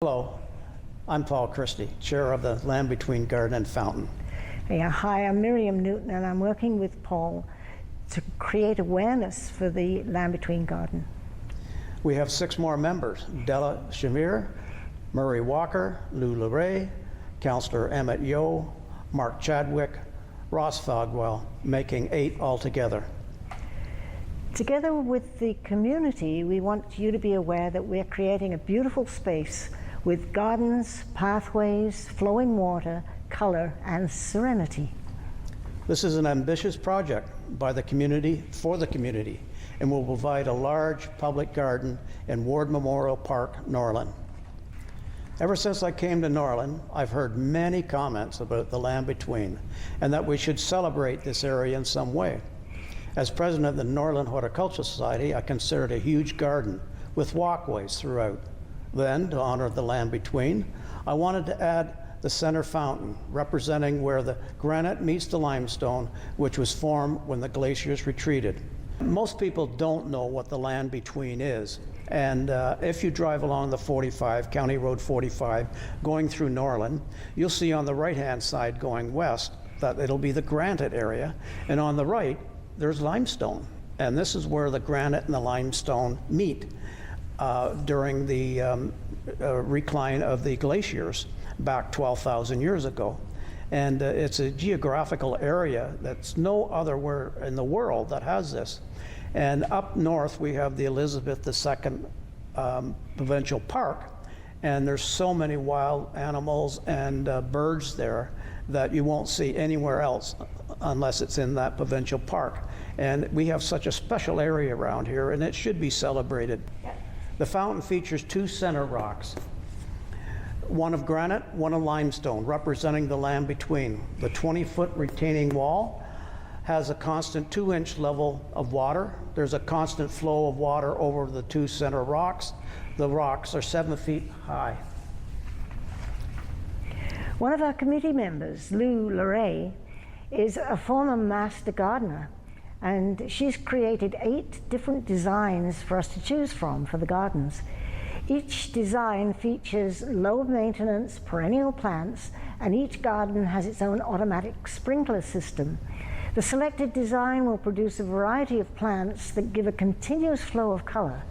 Hello, I'm Paul Christie, Chair of the Land Between Garden and Fountain. Yeah, hi, I'm Miriam Newton, and I'm working with Paul to create awareness for the Land Between Garden. We have 6 more members: Della Shamir, Murray Walker, Lou LeRae, Councillor Emmett Yo, Mark Chadwick, Ross Fogwell, making 8 altogether. Together with the community, we want you to be aware that we're creating a beautiful space with gardens, pathways, flowing water, color, and serenity. This is an ambitious project by the community for the community and will provide a large public garden in Ward Memorial Park, Norland. Ever since I came to Norland, I've heard many comments about the Land Between and that we should celebrate this area in some way. As president of the Norland Horticultural Society, I considered a huge garden with walkways throughout. Then, to honor the Land Between, I wanted to add the center fountain, representing where the granite meets the limestone, which was formed when the glaciers retreated. Most people don't know what the Land Between is, and if you drive along the 45, County Road 45, going through Norland, you'll see on the right-hand side going west that it'll be the granite area, and on the right, there's limestone, and this is where the granite and the limestone meet during the recline of the glaciers back 12,000 years ago. And it's a geographical area that's no other where in the world that has this. And up north we have the Elizabeth II Provincial Park, and there's so many wild animals and birds there that you won't see anywhere else unless it's in that provincial park. And we have such a special area around here, and it should be celebrated. The fountain features 2 center rocks, one of granite, one of limestone, representing the Land Between. The 20-foot retaining wall has a constant 2-inch level of water. There's a constant flow of water over the 2 center rocks. The rocks are 7 feet high. One of our committee members, Lou LeRae, is a former master gardener, and she's created 8 different designs for us to choose from for the gardens. Each design features low maintenance perennial plants, and each garden has its own automatic sprinkler system. The selected design will produce a variety of plants that give a continuous flow of color.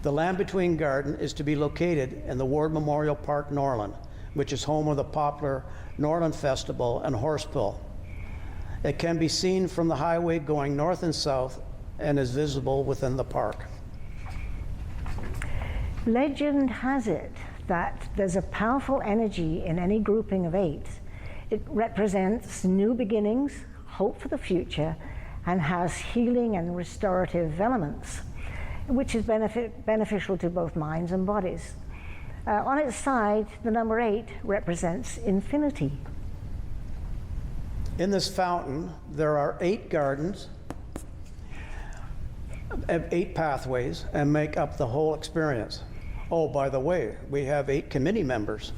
The Land Between Garden is to be located in the Ward Memorial Park, Norland, which is home of the popular Norland Festival and Horsepull. It can be seen from the highway going north and south and is visible within the park. Legend has it that there's a powerful energy in any grouping of 8. It represents new beginnings, hope for the future, and has healing and restorative elements, which is beneficial to both minds and bodies. On its side, the number 8 represents infinity. In this fountain, there are 8 gardens, 8 pathways, and make up the whole experience. Oh, by the way, we have 8 committee members.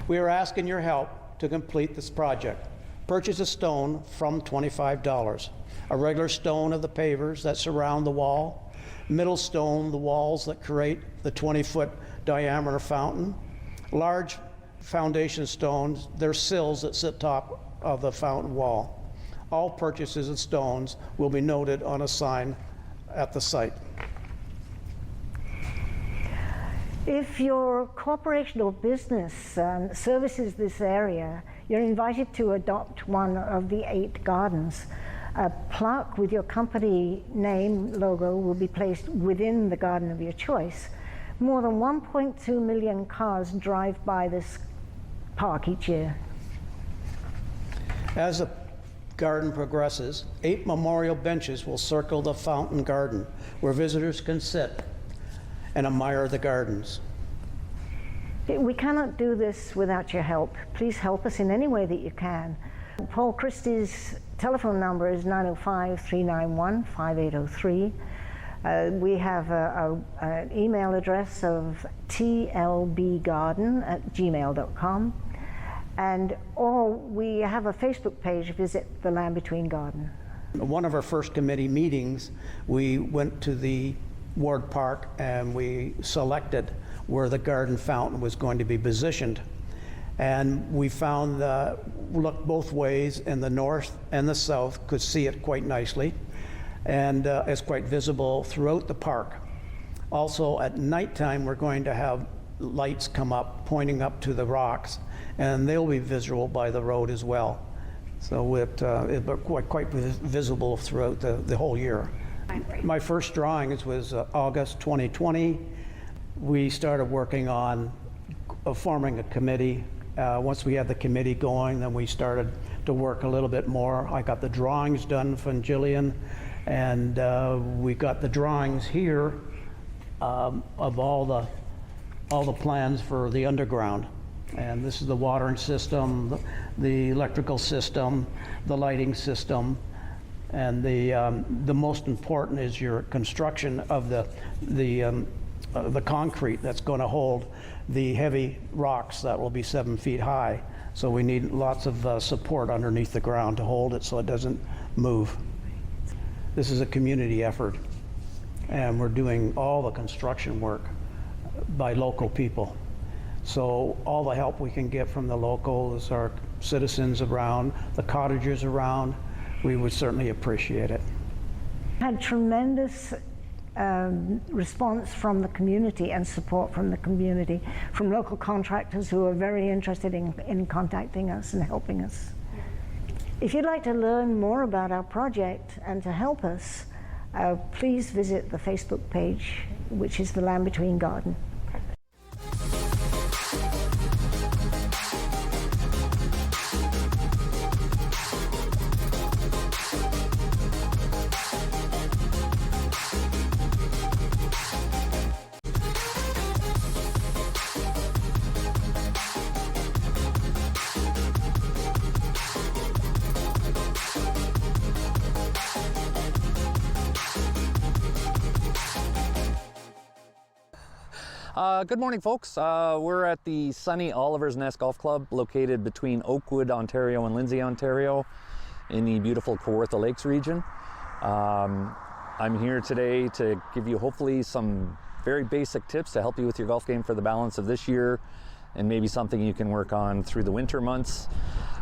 We are asking your help to complete this project. Purchase a stone from $25, a regular stone of the pavers that surround the wall, middle stone, the walls that create the 20-foot diameter fountain, large foundation stones, they're sills that sit top of the fountain wall. All purchases of stones will be noted on a sign at the site. If your corporation or business services this area, you're invited to adopt one of the 8 gardens. A plaque with your company name logo will be placed within the garden of your choice. More than 1.2 million cars drive by this park each year. As the garden progresses, 8 memorial benches will circle the fountain garden where visitors can sit and admire the gardens. We cannot do this without your help. Please help us in any way that you can. Paul Christie's telephone number is 905-391-5803. We have an email address of tlbgarden@gmail.com. And we have a Facebook page, visit the Land Between Garden. One of our first committee meetings, we went to the Ward Park and we selected where the garden fountain was going to be positioned. And we found, looked both ways, and the north and the south could see it quite nicely, and it's quite visible throughout the park. Also, at nighttime, we're going to have lights come up, pointing up to the rocks, and they'll be visible by the road as well. So it'll be quite visible throughout the whole year. My first drawings was August 2020. We started working on forming a committee. Once we had the committee going, then we started to work a little bit more. I got the drawings done from Jillian, and we got the drawings here of all the plans for the underground. And this is the watering system, the electrical system, the lighting system, and the most important is your construction of the concrete that's going to hold the heavy rocks that will be 7 feet high. So we need lots of support underneath the ground to hold it so it doesn't move. This is a community effort, and we're doing all the construction work by local people. So all the help we can get from the locals, our citizens around, the cottagers around, we would certainly appreciate it. Had tremendous response from the community and support from the community, from local contractors who are very interested in contacting us and helping us. If you'd like to learn more about our project and to help us, please visit the Facebook page, which is the Land Between Garden. Good morning, folks. We're at the sunny Oliver's Nest Golf Club, located between Oakwood, Ontario and Lindsay, Ontario, in the beautiful Kawartha Lakes region. I'm here today to give you hopefully some very basic tips to help you with your golf game for the balance of this year, and maybe something you can work on through the winter months.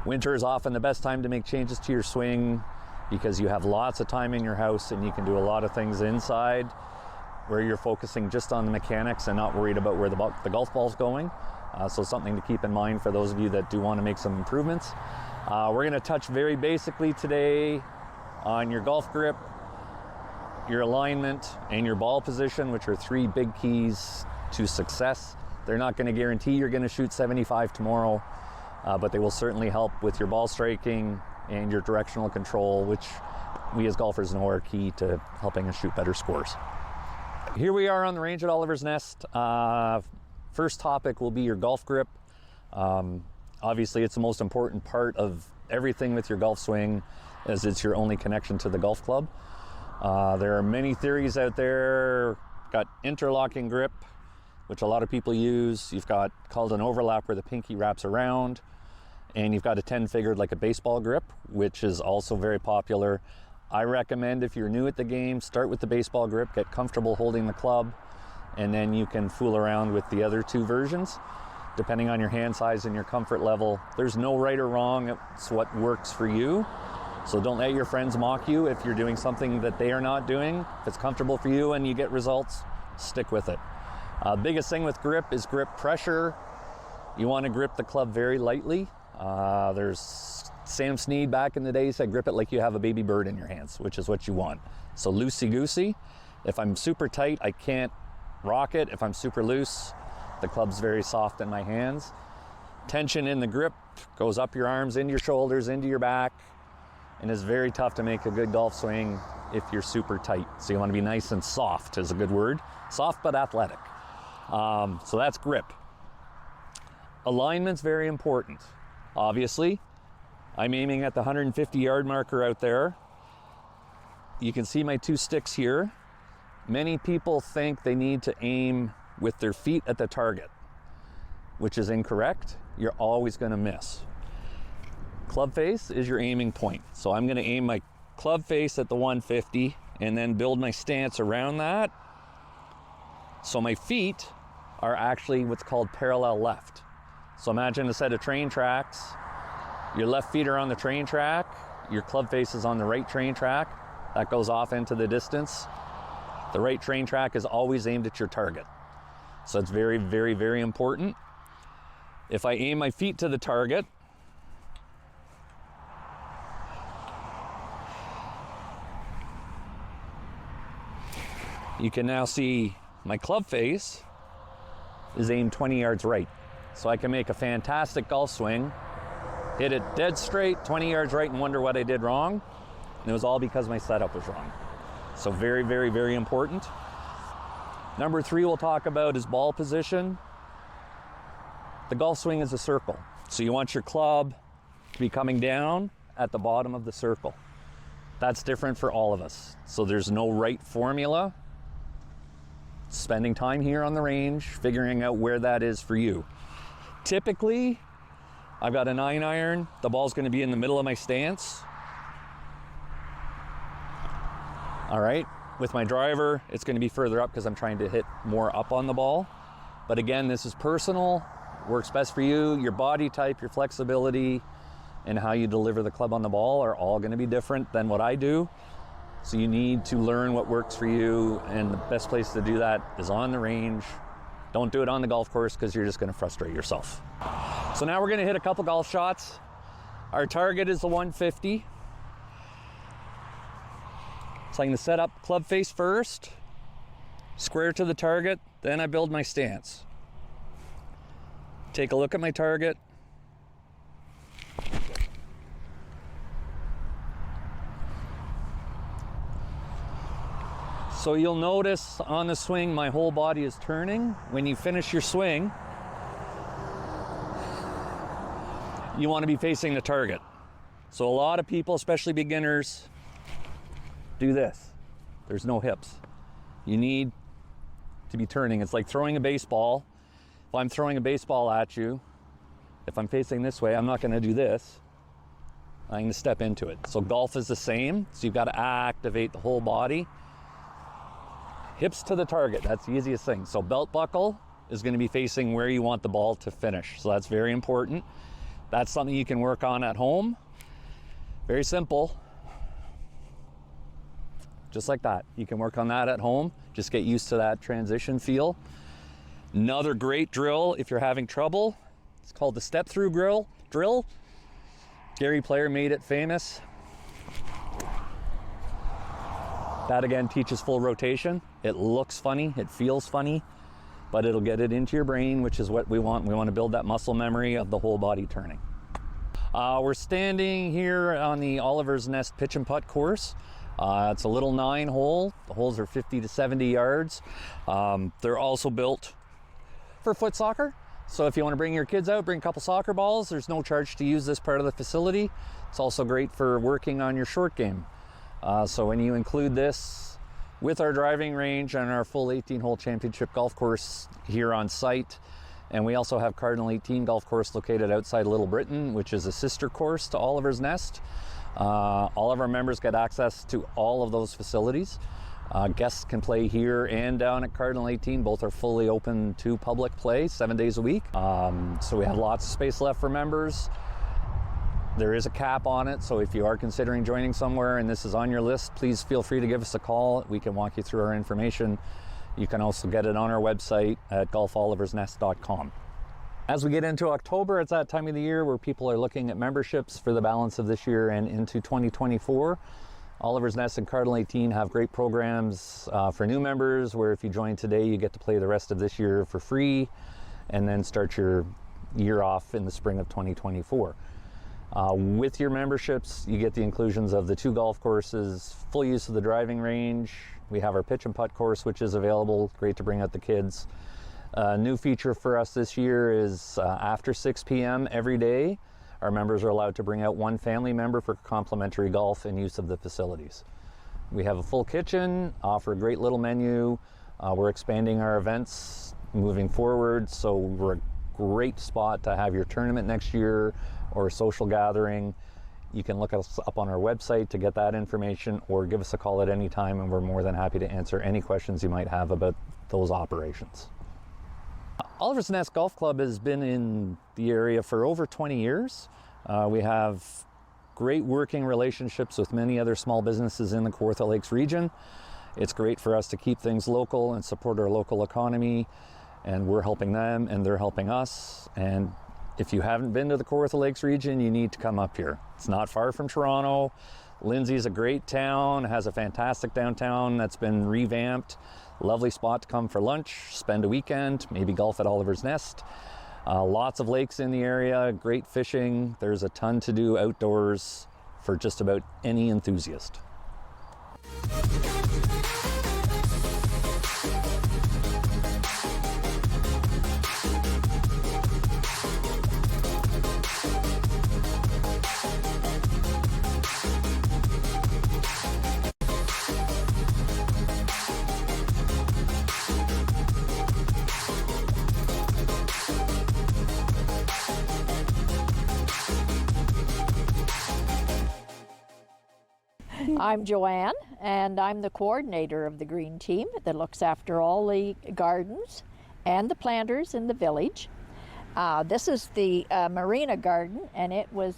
Winter is often the best time to make changes to your swing because you have lots of time in your house and you can do a lot of things inside where you're focusing just on the mechanics and not worried about where the golf ball's going. So something to keep in mind for those of you that do want to make some improvements. We're going to touch very basically today on your golf grip, your alignment, and your ball position, which are 3 big keys to success. They're not going to guarantee you're going to shoot 75 tomorrow, but they will certainly help with your ball striking and your directional control, which we as golfers know are key to helping us shoot better scores. Here we are on the range at Oliver's Nest. First topic will be your golf grip. Obviously, it's the most important part of everything with your golf swing, as it's your only connection to the golf club. There are many theories out there. Got interlocking grip, which a lot of people use. You've got called an overlap where the pinky wraps around, and you've got a 10-fingered like a baseball grip, which is also very popular. I recommend if you're new at the game, start with the baseball grip, get comfortable holding the club, and then you can fool around with the other 2 versions, depending on your hand size and your comfort level. There's no right or wrong, it's what works for you. So don't let your friends mock you if you're doing something that they are not doing. If it's comfortable for you and you get results, stick with it. Biggest thing with grip is grip pressure. You want to grip the club very lightly. There's Sam Snead back in the day said grip it like you have a baby bird in your hands, which is what you want. So loosey-goosey. If I'm super tight, I can't rock it. If I'm super loose, the club's very soft in my hands. Tension in the grip goes up your arms, into your shoulders, into your back, and is very tough to make a good golf swing if you're super tight. So you want to be nice and soft is a good word. Soft but athletic. So that's grip. Alignment's very important. Obviously, I'm aiming at the 150-yard marker out there. You can see my 2 sticks here. Many people think they need to aim with their feet at the target, which is incorrect. You're always going to miss. Club face is your aiming point. So I'm going to aim my club face at the 150 and then build my stance around that. So my feet are actually what's called parallel left. So imagine a set of train tracks. Your left feet are on the train track, your club face is on the right train track. That goes off into the distance. The right train track is always aimed at your target. So it's very, very, very important. If I aim my feet to the target, you can now see my club face is aimed 20 yards right. So I can make a fantastic golf swing, hit it dead straight, 20 yards right, and wonder what I did wrong. And it was all because my setup was wrong. So very, very, very important. Number 3 we'll talk about is ball position. The golf swing is a circle. So you want your club to be coming down at the bottom of the circle. That's different for all of us. So there's no right formula. Spending time here on the range, figuring out where that is for you. Typically, I've got a 9-iron. The ball's going to be in the middle of my stance. All right, with my driver, it's going to be further up because I'm trying to hit more up on the ball. But again, this is personal, works best for you. Your body type, your flexibility, and how you deliver the club on the ball are all going to be different than what I do. So you need to learn what works for you, and the best place to do that is on the range. Don't do it on the golf course because you're just going to frustrate yourself. So now we're going to hit a couple golf shots. Our target is the 150. So I'm going to set up club face first, square to the target, then I build my stance. Take a look at my target. So you'll notice on the swing, my whole body is turning. When you finish your swing, you want to be facing the target. So a lot of people, especially beginners, do this. There's no hips. You need to be turning. It's like throwing a baseball. If I'm throwing a baseball at you, if I'm facing this way, I'm not going to do this. I'm going to step into it. So golf is the same. So you've got to activate the whole body. Hips to the target, that's the easiest thing. So belt buckle is going to be facing where you want the ball to finish. So that's very important. That's something you can work on at home. Very simple. Just like that. You can work on that at home. Just get used to that transition feel. Another great drill if you're having trouble, it's called the step through drill. Gary Player made it famous. That again teaches full rotation. It looks funny, it feels funny, but it'll get it into your brain, which is what we want. We want to build that muscle memory of the whole body turning. We're standing here on the Oliver's Nest pitch and putt course. It's a little 9-hole. The holes are 50 to 70 yards. They're also built for foot soccer. So if you want to bring your kids out, bring a couple soccer balls. There's no charge to use this part of the facility. It's also great for working on your short game. So when you include this with our driving range and our full 18-hole championship golf course here on site, and we also have Cardinal 18 golf course located outside Little Britain, which is a sister course to Oliver's Nest. All of our members get access to all of those facilities. Guests can play here and down at Cardinal 18. Both are fully open to public play 7 days a week. So we have lots of space left for members. There is a cap on it, so if you are considering joining somewhere and this is on your list, please feel free to give us a call. We can walk you through our information. You can also get it on our website at golfoliversnest.com. As we get into October, it's that time of the year where people are looking at memberships for the balance of this year and into 2024. Oliver's Nest and Cardinal 18 have great programs for new members, where if you join today, you get to play the rest of this year for free and then start your year off in the spring of 2024. With your memberships, you get the inclusions of the 2 golf courses, full use of the driving range. We have our pitch and putt course, which is available. Great to bring out the kids. New feature for us this year is after 6 p.m. every day, our members are allowed to bring out 1 family member for complimentary golf and use of the facilities. We have a full kitchen, offer a great little menu. We're expanding our events moving forward, so we're a great spot to have your tournament next year or a social gathering. You can look us up on our website to get that information, or give us a call at any time, and we're more than happy to answer any questions you might have about those operations. Oliver's Nest Golf Club has been in the area for over 20 years. We have great working relationships with many other small businesses in the Kawartha Lakes region. It's great for us to keep things local and support our local economy, and we're helping them and they're helping us. And if you haven't been to the Kawartha Lakes region, you need to come up here. It's not far from Toronto. Lindsay's a great town, has a fantastic downtown that's been revamped. Lovely spot to come for lunch, spend a weekend, maybe golf at Oliver's Nest. Lots of lakes in the area, great fishing. There's a ton to do outdoors for just about any enthusiast. I'm Joanne, and I'm the coordinator of the Green Team that looks after all the gardens and the planters in the village. This is the Marina Garden, and it was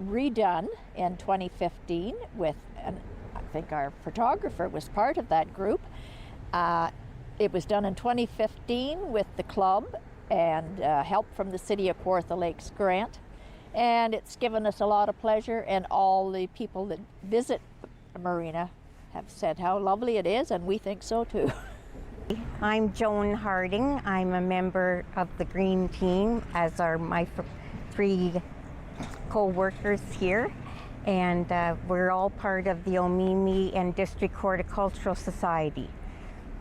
redone in 2015 with, I think our photographer was part of that group. It was done in 2015 with the club and help from the City of Kawartha Lakes grant. And it's given us a lot of pleasure, and all the people that visit Marina have said how lovely it is, and we think so too. I'm Joan Harding. I'm a member of the Green Team, as are my three co-workers here, and we're all part of the Omemee and District Horticultural Society.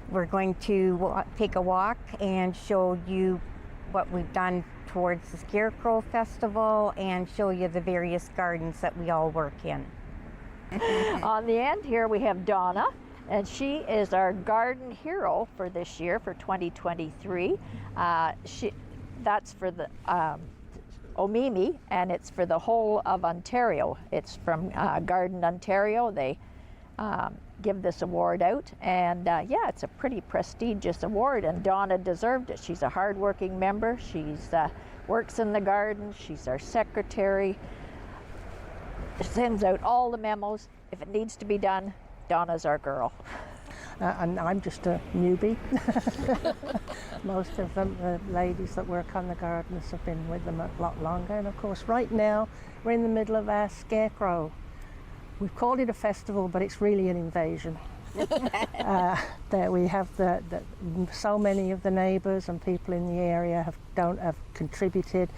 We're going to take a walk and show you what we've done towards the Scarecrow Festival and show you the various gardens that we all work in. On the end here we have Donna, and she is our garden hero for this year, for 2023. That's for the Omemee, and it's for the whole of Ontario. It's from Garden Ontario. They give this award out, and yeah, it's a pretty prestigious award, and Donna deserved it. She's a hard-working member. She's works in the garden. She's our secretary. Sends out all the memos. If it needs to be done, Donna's our girl. And I'm just a newbie. Most of them, the ladies that work on the gardens, have been with them a lot longer. And of course, right now, we're in the middle of our Scarecrow. We've called it a festival, but it's really an invasion. That we have so many of the neighbours and people in the area have contributed.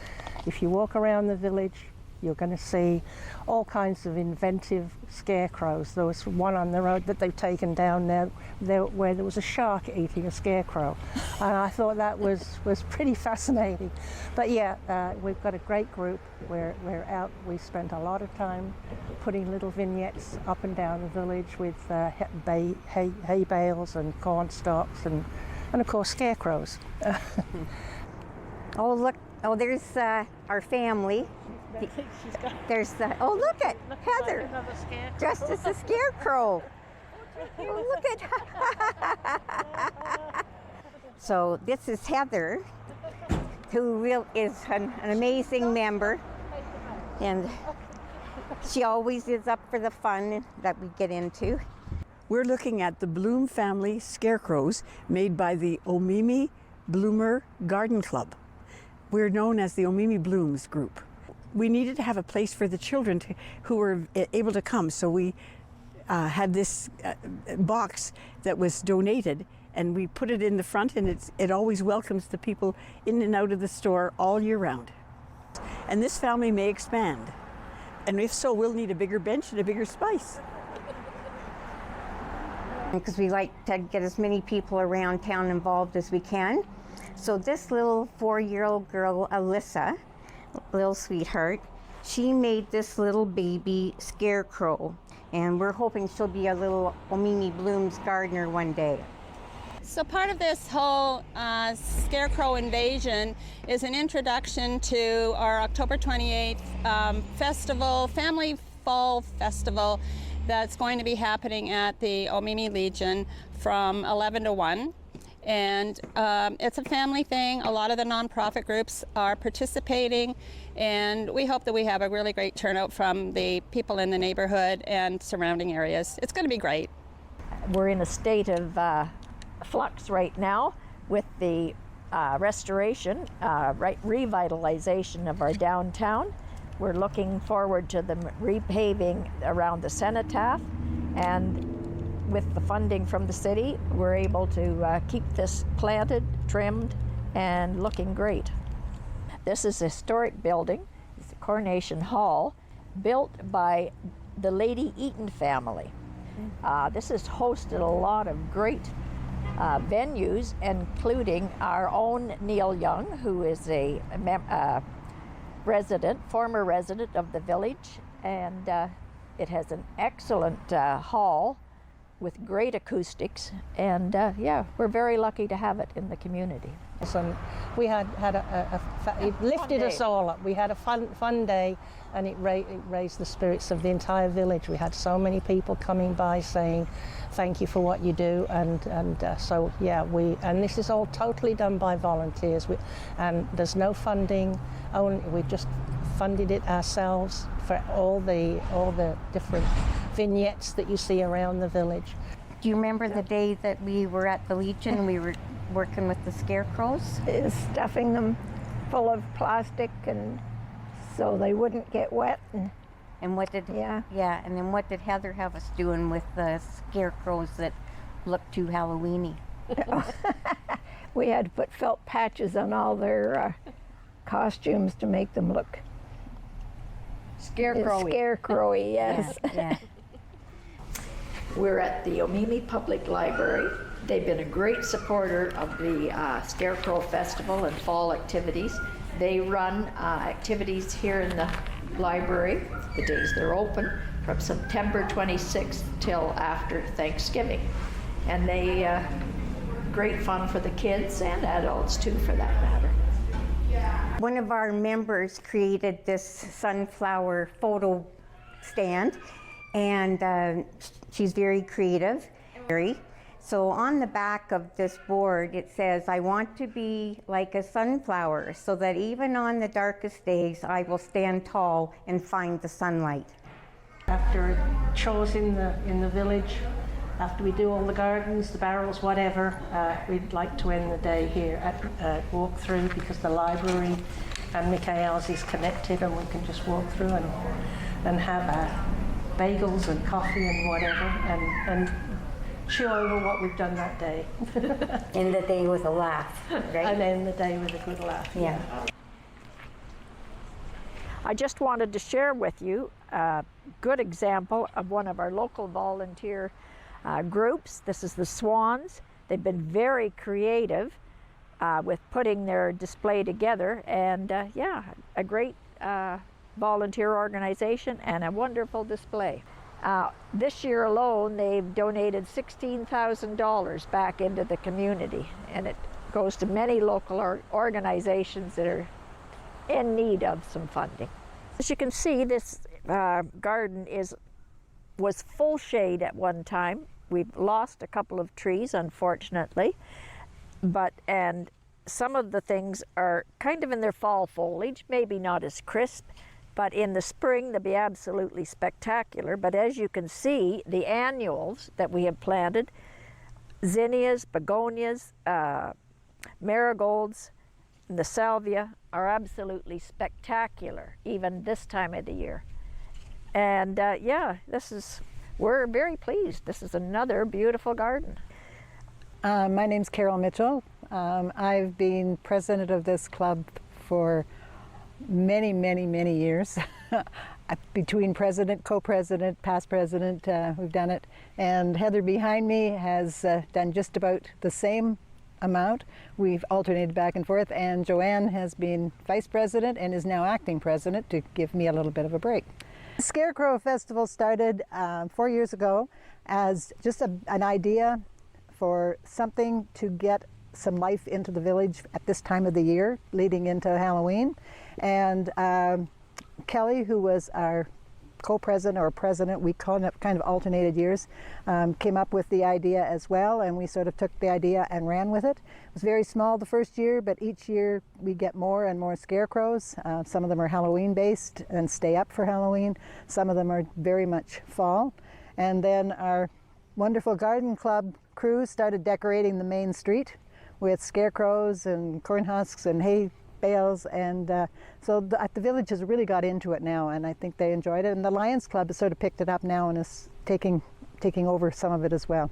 If you walk around the village, you're going to see all kinds of inventive scarecrows. There was one on the road that they've taken down now where there was a shark eating a scarecrow. And I thought that was pretty fascinating. But yeah, we've got a great group. We're out. We spent a lot of time putting little vignettes up and down the village with hay bales and corn stalks and of course scarecrows. Oh look! Oh, there's our family. Oh, look at Heather, dressed as a scarecrow. Oh, look at. So this is Heather, who is an amazing member, and she always is up for the fun that we get into. We're looking at the Bloom family scarecrows made by the Omemee Bloomer Garden Club. We're known as the Omemee Blooms group. We needed to have a place for the children who were able to come, so we had this box that was donated, and we put it in the front, and it always welcomes the people in and out of the store all year round. And this family may expand, and if so, we'll need a bigger bench and a bigger space. Because we like to get as many people around town involved as we can. So this little 4-year-old girl, Alyssa, little sweetheart, she made this little baby scarecrow, and we're hoping she'll be a little Omemee Blooms gardener one day. So part of this whole Scarecrow invasion is an introduction to our October 28th festival, Family Fall Festival, that's going to be happening at the Omemee Legion from 11 to 1. And it's a family thing. A lot of the nonprofit groups are participating, and we hope that we have a really great turnout from the people in the neighborhood and surrounding areas. It's going to be great. We're in a state of flux right now with the restoration, revitalization of our downtown. We're looking forward to the repaving around the cenotaph, and with the funding from the city, we're able to keep this planted, trimmed, and looking great. This is a historic building. It's the Coronation Hall, built by the Lady Eaton family. This has hosted a lot of great venues, including our own Neil Young, who is a former resident of the village, and it has an excellent hall with great acoustics, and yeah, we're very lucky to have it in the community. And we had it lifted us all up. We had a fun day, and it raised the spirits of the entire village. We had so many people coming by saying thank you for what you do, and so yeah, and this is all totally done by volunteers, and there's no funding. We just funded it ourselves for all the different vignettes that you see around the village. Do you remember the day that we were at the Legion and we were working with the scarecrows? Is stuffing them full of plastic and so they wouldn't get wet. And what did and then what did Heather have us doing with the scarecrows that looked too Halloweeny? We had to put felt patches on all their costumes to make them look scarecrowy, yes. Yeah. We're at the Omemee Public Library. They've been a great supporter of the Scarecrow Festival and fall activities. They run activities here in the library, the days they're open, from September 26th till after Thanksgiving. And they, great fun for the kids and adults too, for that matter. One of our members created this sunflower photo stand, and she's very creative. So on the back of this board it says, "I want to be like a sunflower, so that even on the darkest days I will stand tall and find the sunlight." After chores in the village, after we do all the gardens, the barrels, whatever, we'd like to end the day here at walk through, because the library and Michael's is connected, and we can just walk through and have bagels and coffee and whatever, and chew over what we've done that day. End the day with a laugh, right? And end the day with a good laugh. Yeah. I just wanted to share with you a good example of one of our local volunteer groups. This is the Swans. They've been very creative with putting their display together, and yeah, a great volunteer organization and a wonderful display. This year alone, they've donated $16,000 back into the community, and it goes to many local organizations that are in need of some funding. As you can see, this garden was full shade at one time. We've lost a couple of trees, unfortunately, and some of the things are kind of in their fall foliage, maybe not as crisp, but in the spring they'll be absolutely spectacular. But as you can see, the annuals that we have planted, zinnias, begonias, marigolds, and the salvia are absolutely spectacular, even this time of the year. And yeah, we're very pleased. This is another beautiful garden. My name's Carol Mitchell. I've been president of this club for many, many, many years. Between president, co-president, past president, we've done it. And Heather behind me has done just about the same amount. We've alternated back and forth, and Joanne has been vice president and is now acting president to give me a little bit of a break. The Scarecrow Festival started 4 years ago as just an idea for something to get some life into the village at this time of the year, leading into Halloween. And Kelly, who was our co-president or president, we kind of alternated years, came up with the idea as well, and we sort of took the idea and ran with it. It was very small the first year, but each year we get more and more scarecrows. Some of them are Halloween based and stay up for Halloween. Some of them are very much fall. And then our wonderful garden club crew started decorating the main street with scarecrows and corn husks and hay bales, and so the village has really got into it now, and I think they enjoyed it. And the Lions Club has sort of picked it up now and is taking over some of it as well.